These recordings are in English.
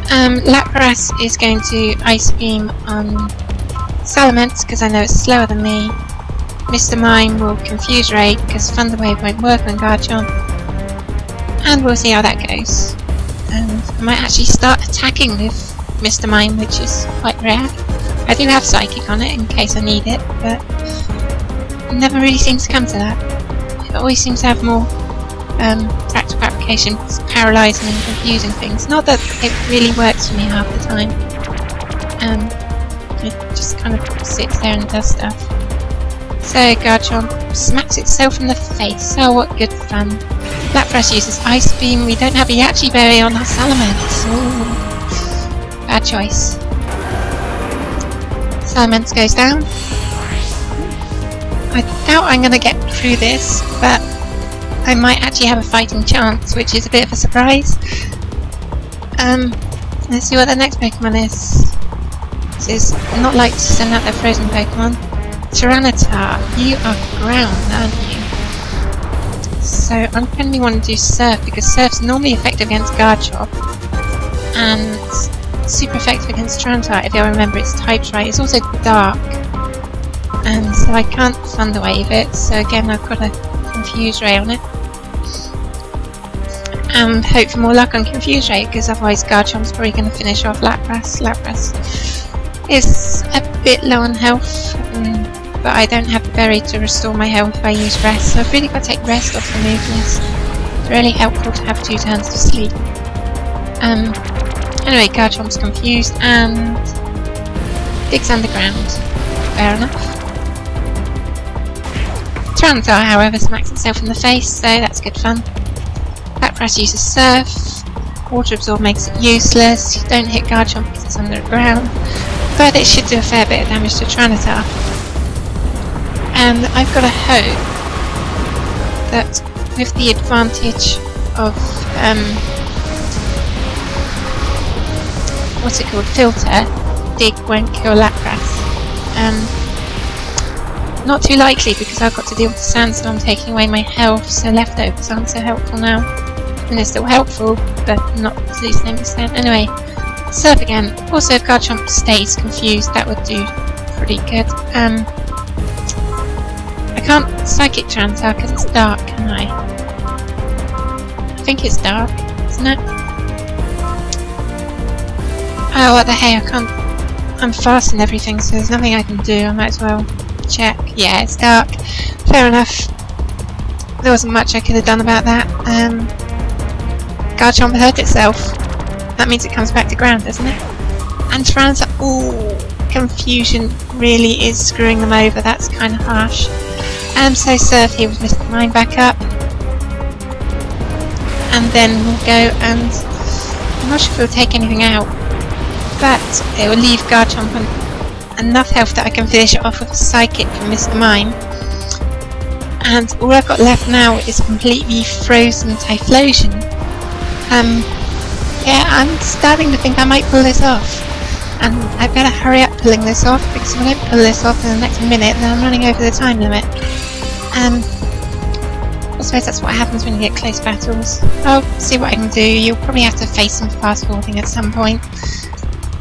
Lapras is going to Ice Beam on Salamence because I know it's slower than me. Mr. Mime will Confuse Ray because Thunder Wave won't work on Garchomp. And we'll see how that goes. And I might actually start attacking with Mr. Mime, which is quite rare. I do have Psychic on it in case I need it, but it never really seems to come to that. It always seems to have more practical applications, paralysing and confusing things. Not that it really works for me half the time. It just kind of sits there and does stuff. So Garchomp smacks itself in the face. Oh, what good fun. Lapras uses Ice Beam. We don't have a Yachi Berry on our Salamence. Ooh. Bad choice. Salamence goes down. I doubt I'm going to get through this, but I might actually have a fighting chance, which is a bit of a surprise. Let's see what the next Pokemon is. This is not like to send out their frozen Pokemon. Tyranitar, you are ground, aren't you? So I'm going to want to do Surf, because Surf's normally effective against Garchomp and super effective against Tyranitar, if I remember its types right. It's also Dark, and so I can't Thunder Wave it, so again I've got a Confuse Ray on it. And hope for more luck on Confuse Ray, because otherwise Garchomp's probably going to finish off Lapras. Lapras is a bit low on health, but I don't have the berry to restore my health if I use rest, so I've really got to take rest off the move list. It's really helpful to have 2 turns to sleep. Anyway, Garchomp's confused and digs underground. Fair enough. Tyranitar, however, smacks itself in the face, so that's good fun. Lapras uses Surf. Water Absorb makes it useless. You don't hit Garchomp because it's underground, but it should do a fair bit of damage to Tyranitar. And I've got to hope that with the advantage of what's it called, Filter, Dig won't kill Lapras. Not too likely, because I've got to deal with the Sandstorm taking away my health, so leftovers aren't so helpful now. And they're still helpful, but not to the same extent. Anyway, Surf again. Also, if Garchomp stays confused, that would do pretty good. I can't Psychic Tyranitar because it's Dark, can I? I think it's Dark, isn't it? Oh, what the hey, I can't. I'm fast and everything, so there's nothing I can do. I might as well check. Yeah, it's Dark. Fair enough. There wasn't much I could have done about that. Garchomp hurt itself. That means it comes back to ground, doesn't it? And Tyranitar, ooh, Confusion really is screwing them over. That's kind of harsh. So Surf here with Mr. Mime back up. And then we'll go and I'm not sure if it'll take anything out, but it will leave Garchomp on enough health that I can finish it off with a Psychic from Mr. Mime. And all I've got left now is completely frozen Typhlosion. Yeah, I'm starting to think I might pull this off. And I better hurry up pulling this off, because if I don't pull this off in the next minute, then I'm running over the time limit. I suppose that's what happens when you get close battles. I'll see what I can do. You'll probably have to face some fast forwarding at some point.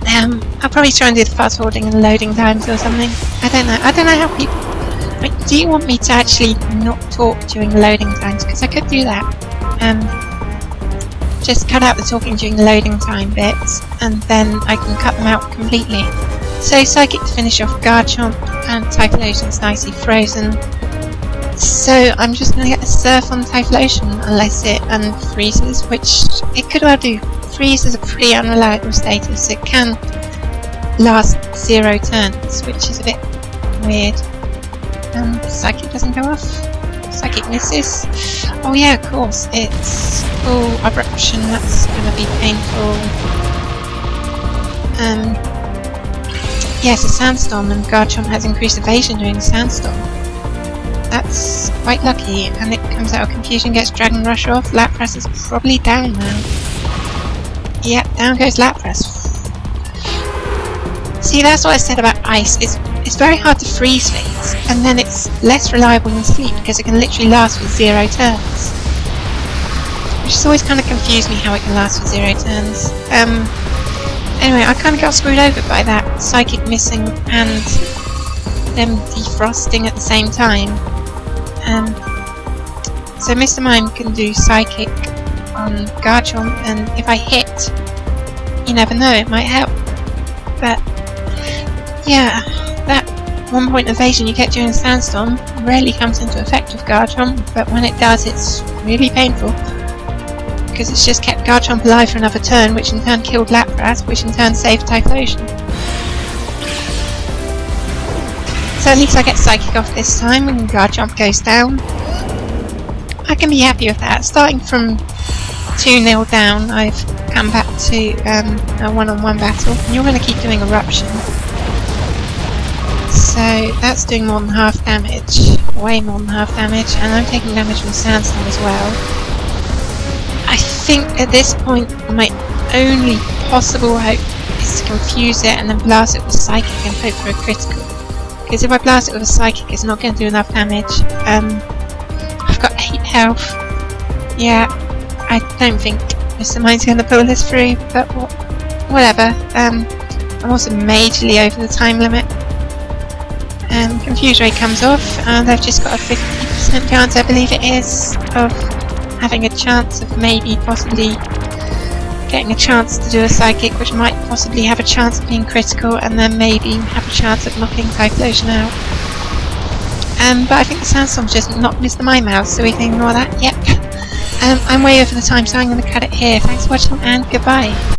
I'll probably try and do the fast forwarding and loading times or something. I don't know how people... Like, do you want me to actually not talk during the loading times? Because I could do that. Just cut out the talking during the loading time bits, and then I can cut them out completely. So Psychic to finish off Garchomp, and Typhlosion's nicely frozen. So I'm just going to get a Surf on Typhlosion unless it unfreezes, which it could well do. Freeze is a pretty unreliable status. It can last 0 turns, which is a bit weird. Psychic doesn't go off. Psychic misses. Oh yeah, of course, it's full Abruption. That's going to be painful. Yes, a Sandstorm, and Garchomp has increased evasion during the Sandstorm. That's quite lucky, and it comes out of Confusion, gets Dragon Rush off. Lapras is probably down now. Yep, down goes Lapras. See, that's what I said about ice. It's very hard to freeze things, and then it's less reliable than sleep because it can literally last for 0 turns. Which has always kind of confused me how it can last for 0 turns. Anyway, I kind of got screwed over by that psychic missing and them defrosting at the same time. So Mr. Mime can do psychic on Garchomp, and if I hit, you never know, it might help. But yeah, that 1 point evasion you get during a sandstorm rarely comes into effect with Garchomp, but when it does, it's really painful. Because it's just kept Garchomp alive for another turn, which in turn killed Lapras, which in turn saved Typhlosion. So at least I get Psychic off this time when Garchomp goes down. I can be happy with that. Starting from 2-0 down, I've come back to a one-on-one battle, and you're going to keep doing Eruption. So that's doing more than half damage, way more than half damage, and I'm taking damage from Sandstorm as well. I think at this point my only possible hope is to confuse it and then blast it with Psychic and hope for a critical. Because if I blast it with a Psychic, it's not going to do enough damage. I've got 8 health. Yeah, I don't think Mr. Mime's going to pull this through, but whatever. I'm also majorly over the time limit. Confuse rate comes off, and I've just got a 50% chance, I believe it is, of having a chance of maybe possibly getting a chance to do a Psychic, which might possibly have a chance of being critical, and then maybe have a chance of knocking Typhlosion out. But I think the Sandstorm just knocked Mr. Mime out, so we can ignore that. Yep. I'm way over the time, so I'm going to cut it here. Thanks for watching, and goodbye.